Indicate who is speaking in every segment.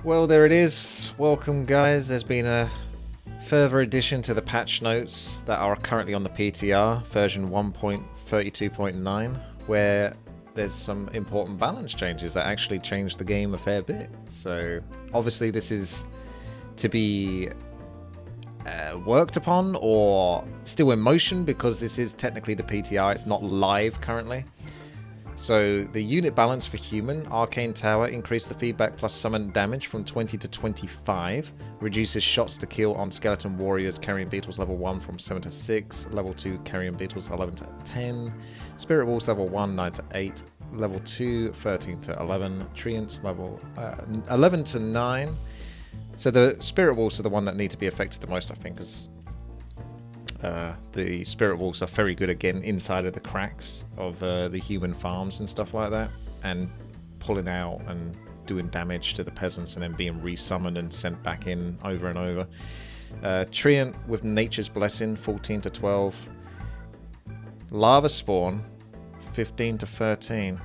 Speaker 1: Well, there it is. Welcome, guys. There's been a further addition to the patch notes that are currently on the PTR, version 1.32.9, where there's some important balance changes that actually change the game a fair bit. So, obviously, this is to be worked upon or still in motion because this is technically the PTR. It's not live currently. So the unit balance for human, Arcane Tower, increased the feedback plus summon damage from 20 to 25, reduces shots to kill on skeleton warriors carrying beetles level 1 from 7 to 6, level 2 carrying beetles 11 to 10, spirit wolves level 1 9 to 8, level 2 13 to 11, treants level 11 to 9. So the spirit wolves are the one that need to be affected the most, I think, because the spirit wolves are very good at getting inside of the cracks of the human farms and stuff like that, and pulling out and doing damage to the peasants and then being resummoned and sent back in over and over. Treant with Nature's Blessing 14 to 12, Lava Spawn 15 to 13.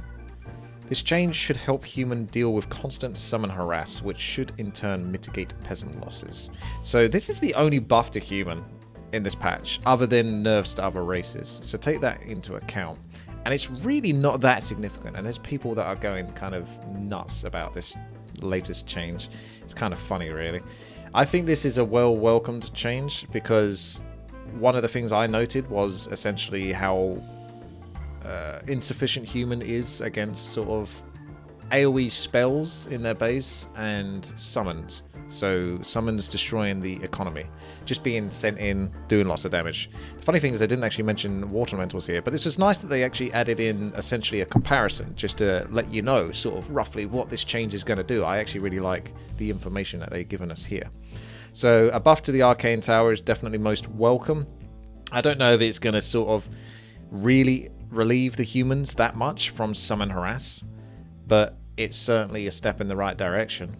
Speaker 1: This change should help human deal with constant summon harass, which should in turn mitigate peasant losses. So this is the only buff to human in this patch, other than nerfs to other races. So take that into account. And it's really not that significant. And there's people that are going kind of nuts about this latest change. It's kind of funny, really. I think this is a well-welcomed change because one of the things I noted was essentially how insufficient human is against sort of AoE spells in their base and summons. So summons destroying the economy, just being sent in, doing lots of damage. The funny thing is they didn't actually mention water elementals here, but this is nice that they actually added in essentially a comparison just to let you know sort of roughly what this change is going to do. I actually really like the information that they've given us here. So a buff to the Arcane Tower is definitely most welcome. I don't know if it's going to sort of really relieve the humans that much from summon harass, but it's certainly a step in the right direction.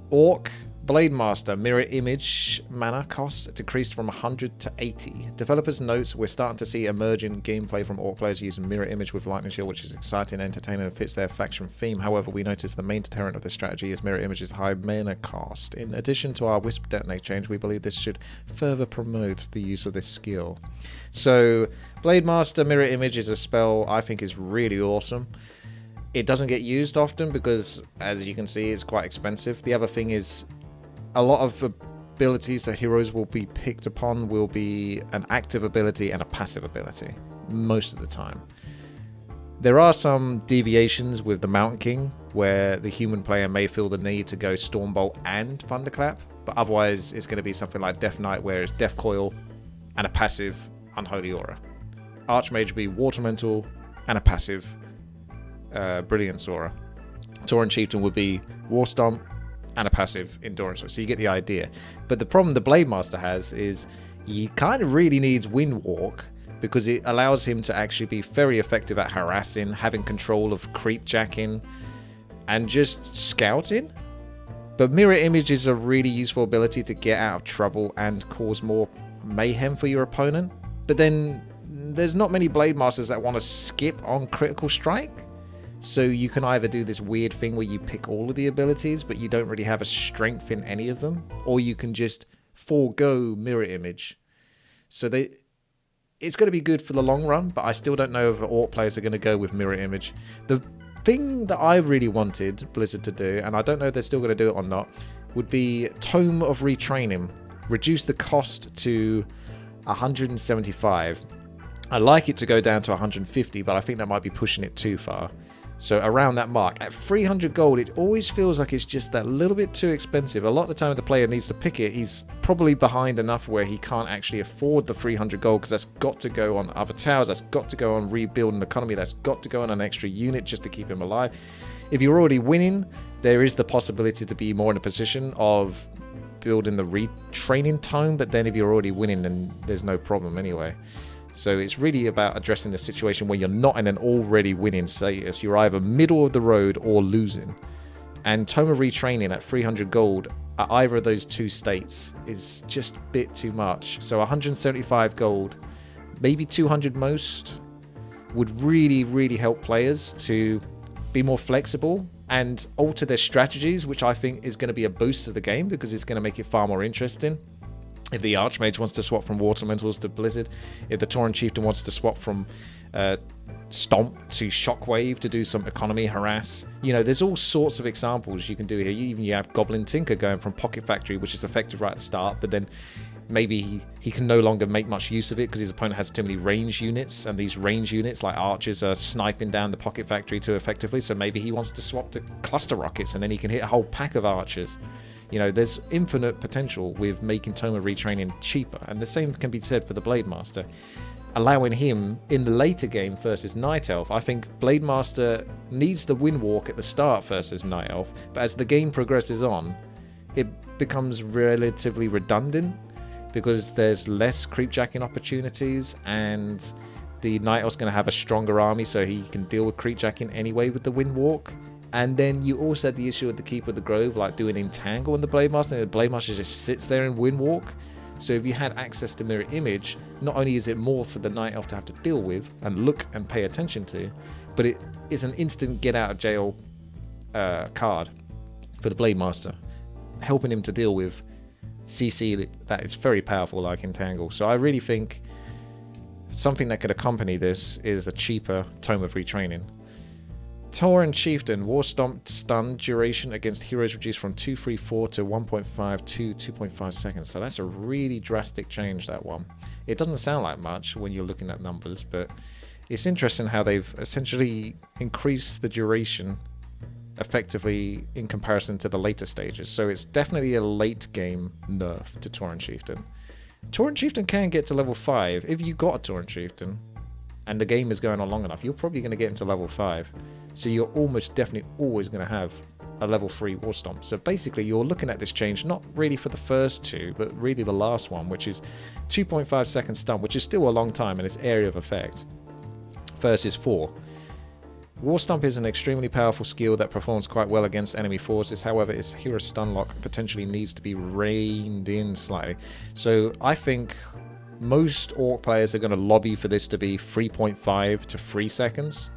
Speaker 1: Orc, Blademaster, mirror image mana costs decreased from 100 to 80. Developers notes we're starting to see emerging gameplay from Orc players using mirror image with lightning shield, which is exciting, entertaining, and fits their faction theme. However, we notice the main deterrent of this strategy is mirror image's high mana cost. In addition to our Wisp Detonate change, we believe this should further promote the use of this skill. So, Blademaster mirror image is a spell I think is really awesome. It doesn't get used often because, as you can see, it's quite expensive. The other thing is a lot of abilities that heroes will be picked upon will be an active ability and a passive ability most of the time. There are some deviations with the Mountain King where the human player may feel the need to go Stormbolt and Thunderclap, but otherwise it's going to be something like Death Knight where it's Death Coil and a passive Unholy Aura. Archmage would be Water Elemental and a passive Brilliance Aura. Tauren Chieftain would be War Stomp and a passive Endurance Aura. So you get the idea. But the problem the Blademaster has is he kind of really needs Windwalk because it allows him to actually be very effective at harassing, having control of creep jacking, and just scouting. But Mirror Image is a really useful ability to get out of trouble and cause more mayhem for your opponent. But then there's not many Blademasters that want to skip on Critical Strike. So you can either do this weird thing where you pick all of the abilities, but you don't really have a strength in any of them, or you can just forego Mirror Image. So it's going to be good for the long run, but I still don't know if Orc players are going to go with Mirror Image. The thing that I really wanted Blizzard to do, and I don't know if they're still going to do it or not, would be Tome of Retraining. Reduce the cost to 175. I'd like it to go down to 150, but I think that might be pushing it too far. So around that mark, at 300 gold, it always feels like it's just that little bit too expensive. A lot of the time the player needs to pick it, he's probably behind enough where he can't actually afford the 300 gold because that's got to go on other towers, that's got to go on rebuilding the economy, that's got to go on an extra unit just to keep him alive. If you're already winning, there is the possibility to be more in a position of building the retraining tome, but then if you're already winning, then there's no problem anyway. So it's really about addressing the situation where you're not in an already winning status. You're either middle of the road or losing. And Tome of Retraining at 300 gold at either of those two states is just a bit too much. So 175 gold, maybe 200 most, would really, really help players to be more flexible and alter their strategies, which I think is going to be a boost to the game because it's going to make it far more interesting. If the Archmage wants to swap from Water Elementals to Blizzard, if the Tauren Chieftain wants to swap from Stomp to Shockwave to do some economy harass, you know, there's all sorts of examples you can do here. You have Goblin Tinker going from Pocket Factory, which is effective right at the start, but then maybe he can no longer make much use of it because his opponent has too many range units, and these range units like archers are sniping down the Pocket Factory too effectively, so maybe he wants to swap to Cluster Rockets and then he can hit a whole pack of archers. You know, there's infinite potential with making Tome of Retraining cheaper, and the same can be said for the Blademaster. Allowing him in the later game versus Night Elf, I think Blademaster needs the win walk at the start versus Night Elf, but as the game progresses on, it becomes relatively redundant because there's less creepjacking opportunities, and the Night Elf's going to have a stronger army, so he can deal with creepjacking anyway with the win walk. And then you also had the issue with the Keeper of the Grove, like doing Entangle in the Blademaster, and the Blademaster just sits there in win walk. So if you had access to Mirror Image, not only is it more for the Night Elf to have to deal with and look and pay attention to, but it is an instant get out of jail card for the Blademaster, helping him to deal with CC that is very powerful like Entangle. So I really think something that could accompany this is a cheaper Tome of Retraining. Tauren Chieftain, War Stomp stun duration against heroes reduced from 2.34 to 1.5 to 2.5 seconds. So that's a really drastic change, that one. It doesn't sound like much when you're looking at numbers, but it's interesting how they've essentially increased the duration effectively in comparison to the later stages. So it's definitely a late game nerf to Tauren Chieftain. Tauren Chieftain can get to level 5. If you got a Tauren Chieftain and the game is going on long enough, you're probably going to get into level 5. So you're almost definitely always going to have a level 3 War Stomp. So basically you're looking at this change not really for the first two, but really the last one, which is 2.5 second stun, which is still a long time in its area of effect, versus 4. War Stomp is an extremely powerful skill that performs quite well against enemy forces. However, its hero stun lock potentially needs to be reined in slightly. So I think most Orc players are going to lobby for this to be 3.5 to 3 seconds.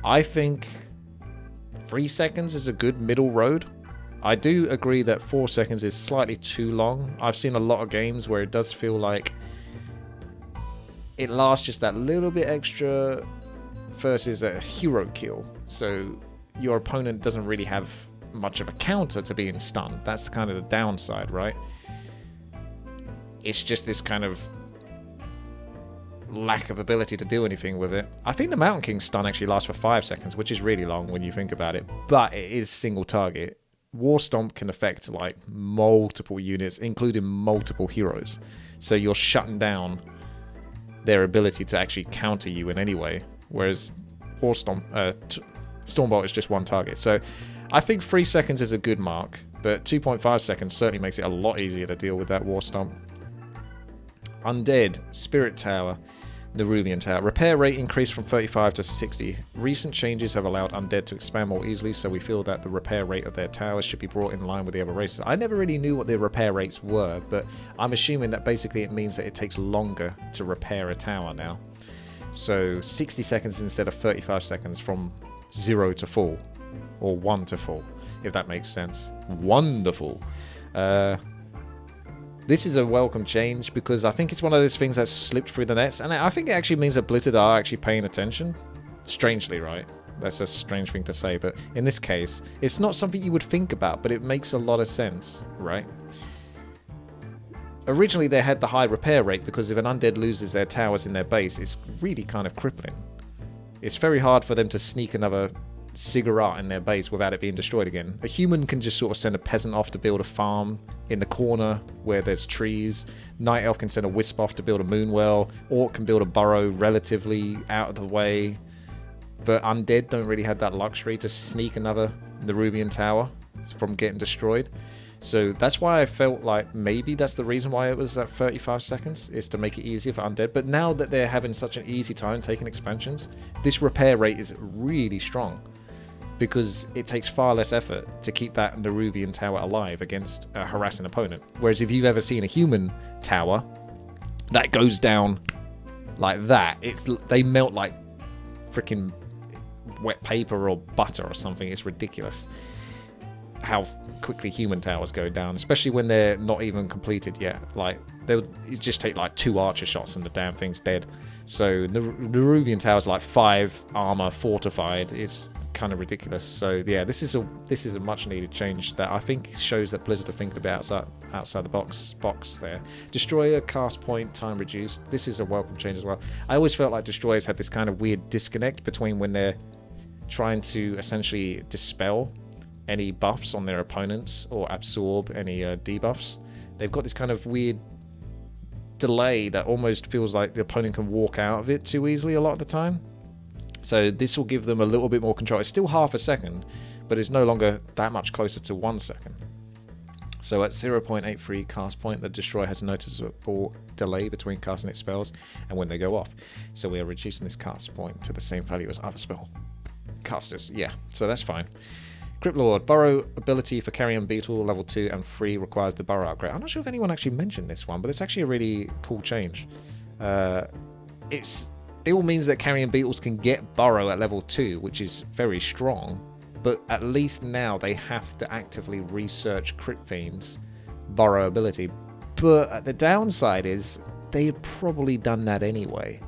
Speaker 1: I think 3 seconds is a good middle road. I do agree that 4 seconds is slightly too long. I've seen a lot of games where it does feel like it lasts just that little bit extra versus a hero kill. So your opponent doesn't really have much of a counter to being stunned. That's kind of the downside, right? It's just this kind of lack of ability to do anything with it. I think the Mountain King's stun actually lasts for 5 seconds, which is really long when you think about it, but it is single target. War Stomp can affect like multiple units, including multiple heroes. So you're shutting down their ability to actually counter you in any way, whereas War Stomp, Stormbolt is just one target. So I think 3 seconds is a good mark, but 2.5 seconds certainly makes it a lot easier to deal with that War Stomp. Undead, Spirit Tower, Nerubian Tower. Repair rate increased from 35 to 60. Recent changes have allowed Undead to expand more easily, so we feel that the repair rate of their towers should be brought in line with the other races. I never really knew what their repair rates were, but I'm assuming that basically it means that it takes longer to repair a tower now. So 60 seconds instead of 35 seconds from 0 to full, or 1 to full, if that makes sense. Wonderful. This is a welcome change because I think it's one of those things that slipped through the nets, and I think it actually means that Blizzard are actually paying attention. Strangely, right? That's a strange thing to say, but in this case, it's not something you would think about, but it makes a lot of sense, right? Originally, they had the high repair rate because if an undead loses their towers in their base, it's really kind of crippling. It's very hard for them to sneak another cigarette in their base without it being destroyed again. A human can just sort of send a peasant off to build a farm in the corner where there's trees. Night Elf can send a wisp off to build a moonwell. Orc can build a burrow relatively out of the way. But Undead don't really have that luxury to sneak another Nerubian tower from getting destroyed. So that's why I felt like maybe that's the reason why it was at 35 seconds, is to make it easier for Undead. But now that they're having such an easy time taking expansions, this repair rate is really strong, because it takes far less effort to keep that Nerubian tower alive against a harassing opponent. Whereas if you've ever seen a human tower that goes down like that, they melt like freaking wet paper or butter or something. It's ridiculous how quickly human towers go down, especially when they're not even completed yet. Like, they'll just take like 2 archer shots and the damn thing's dead. So the Nerubian tower's like 5 armor fortified. It's kind of ridiculous. So yeah, this is a much needed change that I think shows that Blizzard are thinking about outside the box there. Destroyer cast point time reduced. This is a welcome change as well. I always felt like destroyers had this kind of weird disconnect between when they're trying to essentially dispel any buffs on their opponents or absorb any debuffs. They've got this kind of weird delay that almost feels like the opponent can walk out of it too easily a lot of the time. So this will give them a little bit more control. It's still half a second, but it's no longer that much closer to 1 second. So at 0.83 cast point, the destroyer has a noticeable delay between casting its spells and when they go off. So we are reducing this cast point to the same value as other spell casters. Yeah, so that's fine. Crypt Lord, burrow ability for carrion beetle, level 2 and 3 requires the burrow upgrade. I'm not sure if anyone actually mentioned this one, but it's actually a really cool change. It all means that carrion beetles can get burrow at level 2, which is very strong, but at least now they have to actively research Crypt Fiend's burrow ability. But the downside is they had probably done that anyway.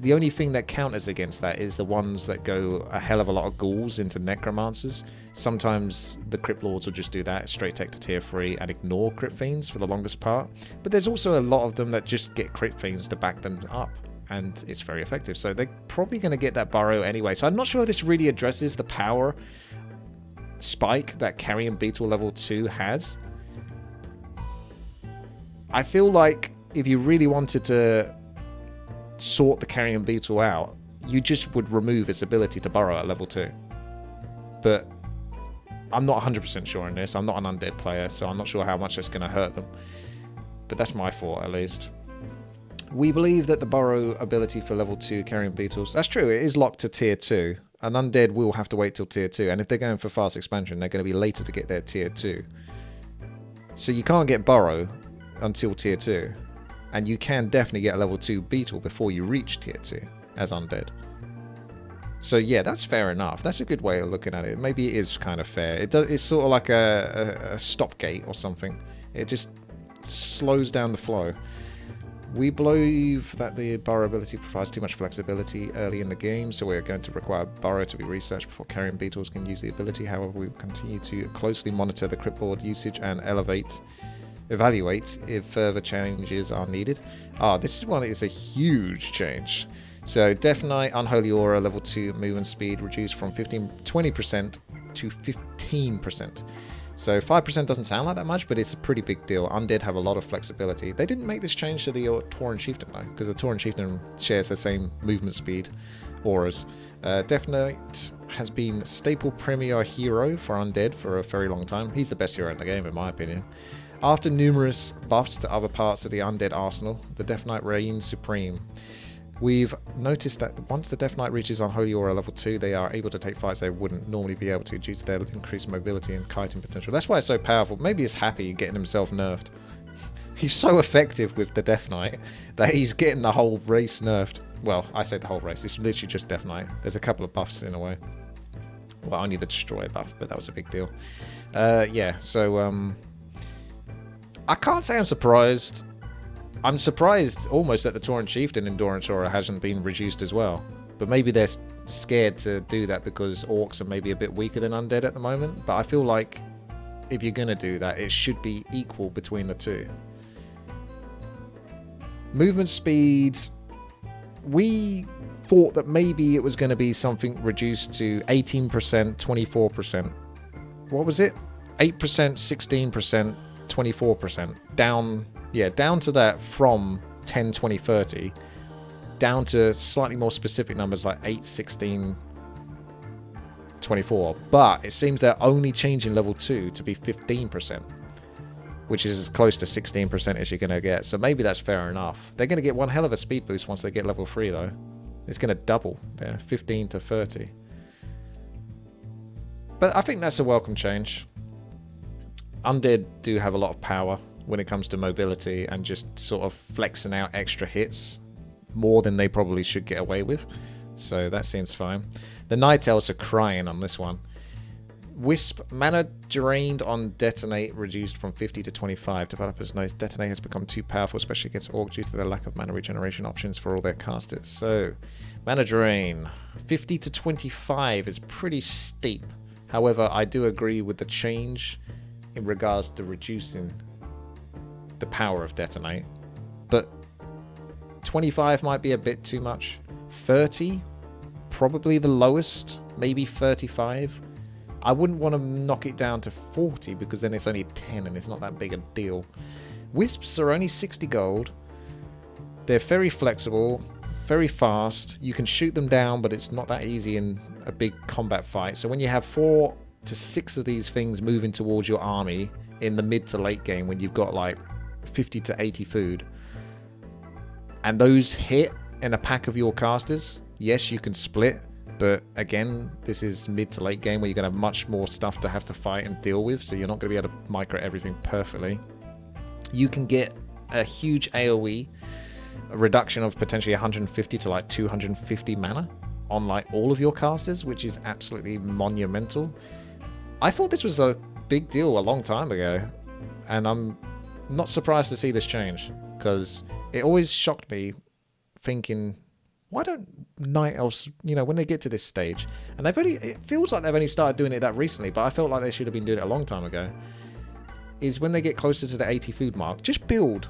Speaker 1: The only thing that counters against that is the ones that go a hell of a lot of ghouls into necromancers. Sometimes the Crypt Lords will just do that, straight tech to tier 3 and ignore Crypt Fiends for the longest part. But there's also a lot of them that just get Crypt Fiends to back them up, and it's very effective. So they're probably going to get that burrow anyway. So I'm not sure if this really addresses the power spike that carrion beetle level 2 has. I feel like if you really wanted to sort the carrion beetle out, you just would remove its ability to burrow at level 2. But I'm not 100% sure on this. I'm not an undead player, so I'm not sure how much that's going to hurt them. But that's my thought, at least. We believe that the burrow ability for level 2 carrion beetles, that's true, it is locked to tier 2. An undead will have to wait till tier 2, and if they're going for fast expansion, they're going to be later to get their tier 2. So you can't get burrow until tier 2. And you can definitely get a level 2 beetle before you reach tier 2 as undead. So yeah, that's fair enough. That's a good way of looking at it. Maybe it is kind of fair. It's sort of like a stop gate or something. It just slows down the flow. We believe that the burrow ability provides too much flexibility early in the game, so we're going to require burrow to be researched before carrion beetles can use the ability. However, we will continue to closely monitor the Crypt Lord usage and evaluate if further changes are needed. This is one that is a huge change. So Detonate, Unholy Aura, level 2 movement speed reduced from 20% to 15%. So 5% doesn't sound like that much, but it's a pretty big deal. Undead have a lot of flexibility. They didn't make this change to the Tauren Chieftain though, because the Tauren Chieftain shares the same movement speed auras. Detonate has been staple premier hero for Undead for a very long time. He's the best hero in the game, in my opinion. After numerous buffs to other parts of the Undead arsenal, the Detonate reigns supreme. We've noticed that once the Detonate reaches Unholy Aura level 2, they are able to take fights they wouldn't normally be able to due to their increased mobility and kiting potential. That's why it's so powerful. Maybe he's happy getting himself nerfed. He's so effective with the Detonate that he's getting the whole race nerfed. Well, I say the whole race. It's literally just Detonate. There's a couple of buffs in a way. Well, only the Destroyer buff, but that was a big deal. Yeah, so I can't say I'm surprised. I'm surprised almost that the Tauren Chieftain Endurance Aura hasn't been reduced as well. But maybe they're scared to do that because orcs are maybe a bit weaker than undead at the moment. But I feel like if you're going to do that, it should be equal between the two. Movement speed. We thought that maybe it was going to be something reduced to 18%, 24%. What was it? 8%, 16%, 24%. Down to that from 10, 20, 30. Down to slightly more specific numbers like 8, 16, 24. But it seems they're only changing level 2 to be 15%. Which is as close to 16% as you're going to get. So maybe that's fair enough. They're going to get one hell of a speed boost once they get level 3 though. It's going to double there, 15 to 30. But I think that's a welcome change. Undead do have a lot of power when it comes to mobility and just sort of flexing out extra hits more than they probably should get away with. So that seems fine. The Night Elves are crying on this one. Wisp, mana drained on Detonate reduced from 50 to 25. Developers notice Detonate has become too powerful, especially against Orc, due to the lack of mana regeneration options for all their casters. So, mana drain. 50 to 25 is pretty steep. However, I do agree with the change in regards to reducing the power of Detonate. But 25 might be a bit too much. 30, probably the lowest. Maybe 35. I wouldn't want to knock it down to 40 because then it's only 10 and it's not that big a deal. Wisps are only 60 gold. They're very flexible, very fast. You can shoot them down, but it's not that easy in a big combat fight. So when you have 4 to 6 of these things moving towards your army in the mid to late game when you've got like 50 to 80 food, and those hit in a pack of your casters, yes, you can split. But again, this is mid to late game where you're going to have much more stuff to have to fight and deal with, so you're not going to be able to micro everything perfectly. You can get a huge AoE, a reduction of potentially 150 to like 250 mana on like all of your casters, which is absolutely monumental. I thought this was a big deal a long time ago, and I'm not surprised to see this change, because it always shocked me thinking, why don't Night Elves, you know, when they get to this stage, and it feels like they've only started doing it that recently, but I felt like they should have been doing it a long time ago, is when they get closer to the 80 food mark, just build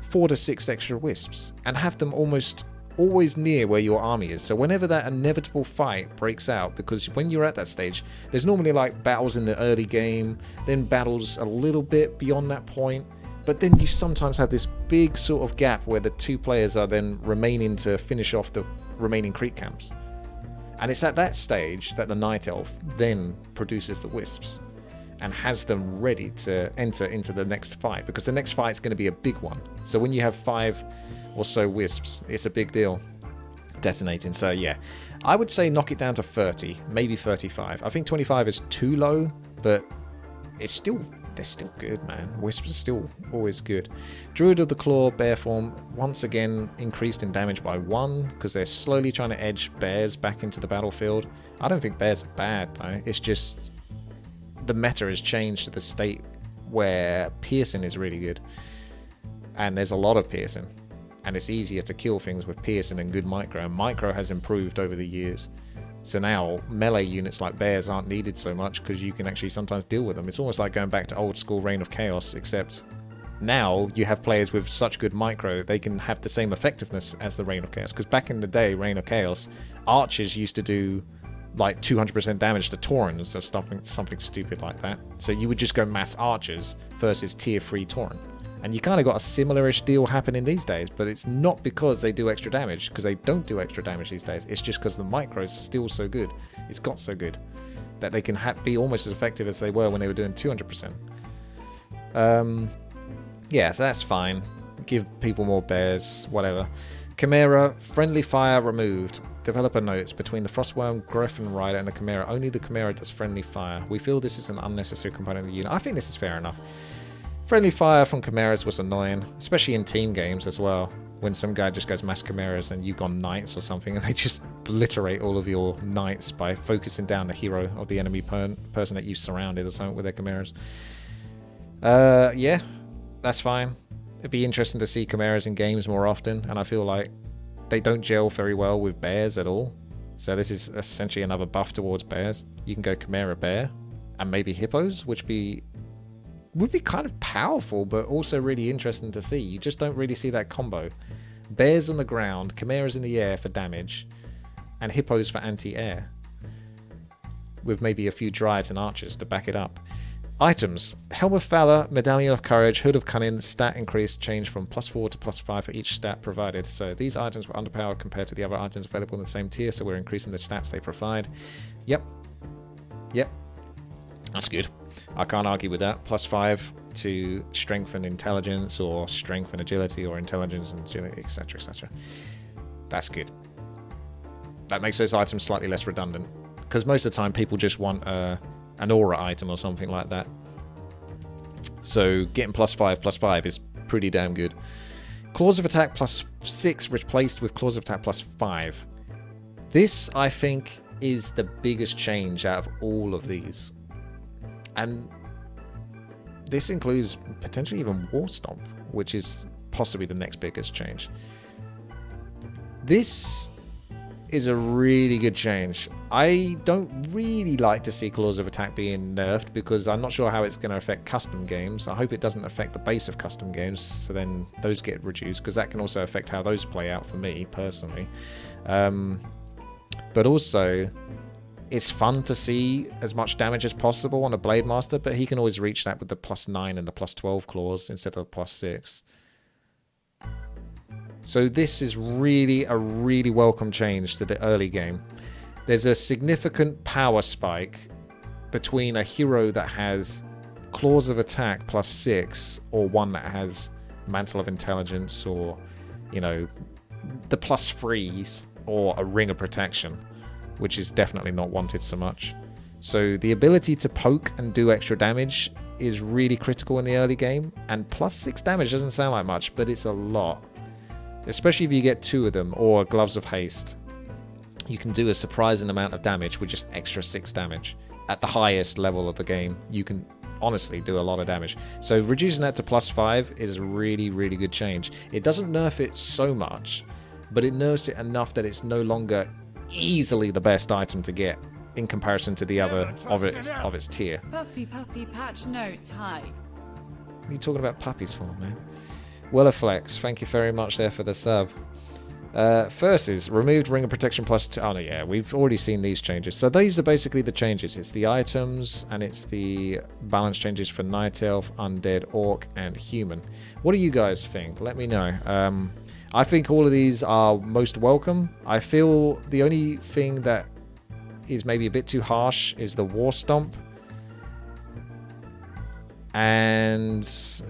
Speaker 1: 4 to 6 extra wisps and have them almost always near where your army is. So whenever that inevitable fight breaks out, because when you're at that stage, there's normally like battles in the early game, then battles a little bit beyond that point. But then you sometimes have this big sort of gap where the 2 players are then remaining to finish off the remaining creep camps. And it's at that stage that the Night Elf then produces the wisps and has them ready to enter into the next fight, because the next fight is going to be a big one. So when you have 5 or so wisps, it's a big deal detonating. So yeah, I would say knock it down to 30, maybe 35. I think 25 is too low, but they're still good, man. Wisps are still always good. Druid of the Claw, bear form, once again increased in damage by 1, because they're slowly trying to edge bears back into the battlefield. I don't think bears are bad, though. It's just the meta has changed to the state where piercing is really good. And there's a lot of piercing. And it's easier to kill things with piercing and good micro. And micro has improved over the years. So now melee units like bears aren't needed so much, because you can actually sometimes deal with them. It's almost like going back to old school Reign of Chaos, except now you have players with such good micro, they can have the same effectiveness as the Reign of Chaos. Because back in the day, Reign of Chaos, archers used to do like 200% damage to Taurens or something stupid like that. So you would just go mass archers versus tier 3 Tauren. And you kind of got a similar-ish deal happening these days, but it's not because they do extra damage, because they don't do extra damage these days. It's just because the micro is still so good. It's got so good that they can be almost as effective as they were when they were doing 200%. Yeah, so that's fine. Give people more bears, whatever. Chimera, friendly fire removed. Developer notes, between the Frostworm, Griffin Rider, and the Chimera, only the Chimera does friendly fire. We feel this is an unnecessary component of the unit. I think this is fair enough. Friendly fire from Chimeras was annoying, especially in team games as well, when some guy just goes mass Chimeras and you've gone Knights or something, and they just obliterate all of your Knights by focusing down the hero of the enemy person that you surrounded or something with their Chimeras. Yeah, that's fine. It'd be interesting to see Chimeras in games more often, and I feel like they don't gel very well with bears at all. So this is essentially another buff towards bears. You can go Chimera Bear, and maybe Hippos, which would be kind of powerful, but also really interesting to see. You just don't really see that combo. Bears on the ground, Chimeras in the air for damage, and Hippos for anti-air, with maybe a few Dryads and Archers to back it up. Items. Helm of Valor, Medallion of Courage, Hood of Cunning, stat increase change from +4 to +5 for each stat provided. So these items were underpowered compared to the other items available in the same tier, so we're increasing the stats they provide. Yep. That's good. I can't argue with that. +5 to strength and intelligence, or strength and agility, or intelligence and agility, etc, etc. That's good. That makes those items slightly less redundant, because most of the time people just want an aura item or something like that. So getting +5/+5 is pretty damn good. Claws of Attack plus 6 replaced with Claws of Attack plus 5. This, I think, is the biggest change out of all of these. And this includes potentially even War Stomp, which is possibly the next biggest change. This is a really good change. I don't really like to see Claws of Attack being nerfed because I'm not sure how it's going to affect custom games. I hope it doesn't affect the base of custom games, so then those get reduced, because that can also affect how those play out for me personally. But also, it's fun to see as much damage as possible on a Blademaster, but he can always reach that with the +9 and the +12 claws instead of the +6. So this is really a really welcome change to the early game. There's a significant power spike between a hero that has Claws of Attack +6 or one that has Mantle of Intelligence or, you know, the +3s or a Ring of Protection, which is definitely not wanted so much. So the ability to poke and do extra damage is really critical in the early game, and +6 damage doesn't sound like much, but it's a lot. Especially if you get 2 of them, or Gloves of Haste. You can do a surprising amount of damage with just extra 6 damage. At the highest level of the game, you can honestly do a lot of damage. So reducing that to +5 is a really, really good change. It doesn't nerf it so much, but it nerfs it enough that it's no longer easily the best item to get in comparison to the other of its tier.
Speaker 2: Puppy patch notes, hi.
Speaker 1: What are you talking about puppies for, man? Willaflex, thank you very much there for the sub. First is removed Ring of Protection +2. Oh no, yeah, we've already seen these changes. So these are basically the changes. It's the items and it's the balance changes for Night Elf, Undead, Orc, and Human. What do you guys think? Let me know. I think all of these are most welcome. I feel the only thing that is maybe a bit too harsh is the War Stomp and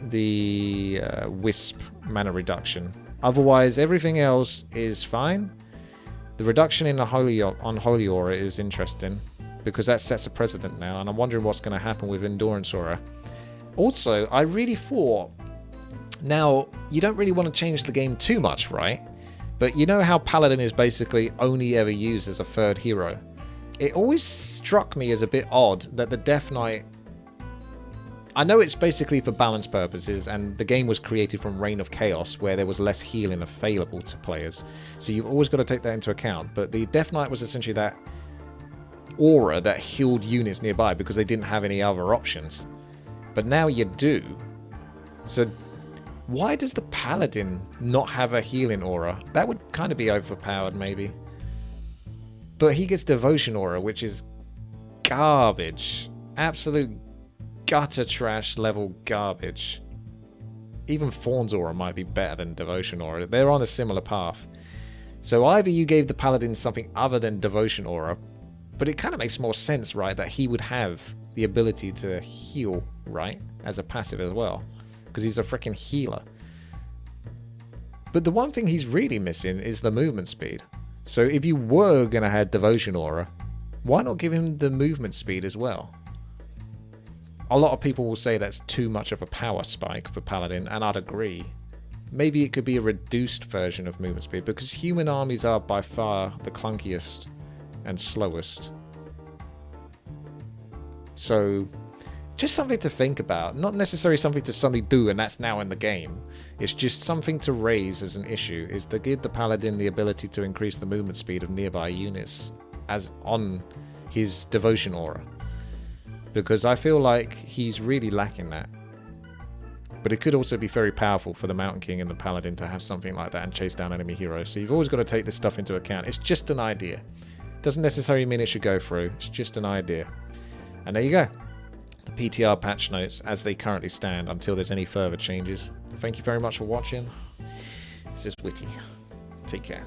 Speaker 1: the Wisp mana reduction. Otherwise, everything else is fine. The reduction in Unholy Aura is interesting because that sets a precedent now, and I'm wondering what's going to happen with Endurance Aura. Also, I really thought, now, you don't really want to change the game too much, right? But you know how Paladin is basically only ever used as a third hero? It always struck me as a bit odd that the Death Knight... I know it's basically for balance purposes, and the game was created from Reign of Chaos, where there was less healing available to players. So you've always got to take that into account. But the Death Knight was essentially that aura that healed units nearby because they didn't have any other options. But now you do. So why does the Paladin not have a healing aura? That would kind of be overpowered, maybe. But he gets Devotion Aura, which is garbage. Absolute gutter trash level garbage. Even Thorn's Aura might be better than Devotion Aura. They're on a similar path. So either you gave the Paladin something other than Devotion Aura, but it kind of makes more sense, right, that he would have the ability to heal, right, as a passive as well, because he's a freaking healer. But the one thing he's really missing is the movement speed. So if you were going to have Devotion Aura, why not give him the movement speed as well? A lot of people will say that's too much of a power spike for Paladin, and I'd agree. Maybe it could be a reduced version of movement speed, because human armies are by far the clunkiest and slowest. So, just something to think about. Not necessarily something to suddenly do and that's now in the game. It's just something to raise as an issue, is to give the Paladin the ability to increase the movement speed of nearby units as on his Devotion Aura. Because I feel like he's really lacking that. But it could also be very powerful for the Mountain King and the Paladin to have something like that and chase down enemy heroes. So you've always got to take this stuff into account. It's just an idea. Doesn't necessarily mean it should go through. It's just an idea. And there you go. The PTR patch notes as they currently stand until there's any further changes. Thank you very much for watching. This is Witty. Take care.